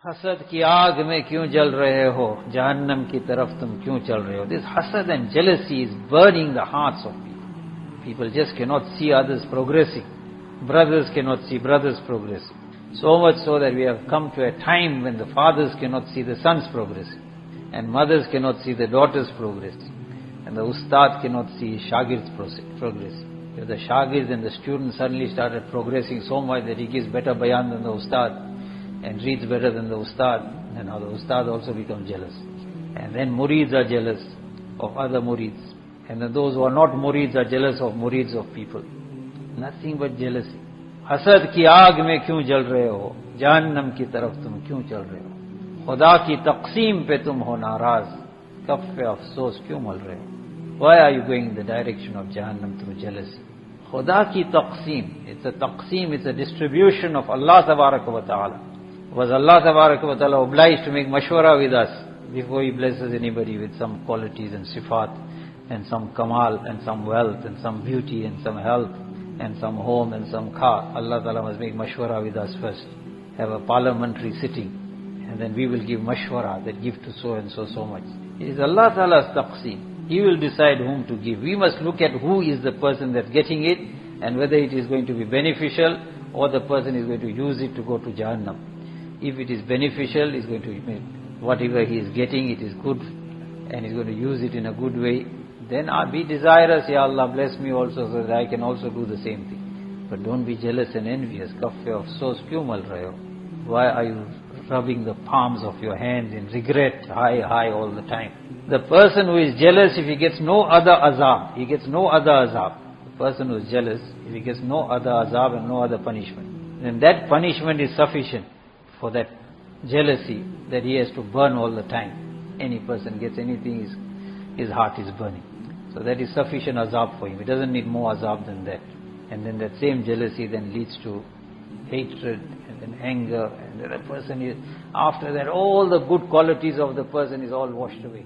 हसद की आग में क्यों जल रहे हो, जहन्नम की तरफ तुम क्यों चल रहे हो? This hasad and jealousy is burning the hearts of people. People just cannot see others progressing. Brothers cannot see brothers progressing. So much so that we have come to a time when the fathers cannot see the sons progressing, and mothers cannot see the daughters progressing, and the ustad cannot see his shagirds progressing. If the shagirds and the students suddenly started progressing so much that he gives better bayan than the ustad, and reads better than the ustad, and now the ustad also becomes jealous. And then murids are jealous of other murids. And then those who are not murids are jealous of murids of people. Nothing but jealousy. हसद की आग में क्यों जल रहे हो, जहन्नम की तरफ तुम क्यों चल रहे हो? खुदा की तक़सीम पे तुम हो नाराज, कफ़े अफसोस क्यों मल रहे हो? Why are you going in the direction of Jahannam through jealousy? खुदा की तक़सीम, it's a taqseem, it's a distribution of Allah tabarak wa ta'ala. Was Allah tabarak wa ta'ala obliged to make mashwara with us before He blesses anybody with some qualities and sifat, and some kamal, and some wealth, and some beauty, and some health, and some home, and some car? Allah ta'ala must make mashwara with us first. Have a parliamentary sitting, and then we will give mashwara that give to so and so so much. It is Allah ta'ala's taqseem. He will decide whom to give. We must look at who is the person that's getting it, and whether it is going to be beneficial, or the person is going to use it to go to Jahannam. If it is beneficial, he's going to, whatever he is getting, it is good, and he's going to use it in a good way, then I'll be desirous, Ya Allah, bless me also so that I can also do the same thing. But don't be jealous and envious. Kaffe afsos kyun mal rahe ho? Why are you rubbing the palms of your hands in regret high all the time? The person who is jealous, if he gets no other azab, he gets no other azab. The person who is jealous, if he gets no other azab and no other punishment, then that punishment is sufficient for that jealousy that he has to burn all the time. Any person gets anything, his heart is burning. So that is sufficient azab for him. He doesn't need more azab than that. And then that same jealousy then leads to hatred, and then anger, and then the person is, after that all the good qualities of the person is all washed away.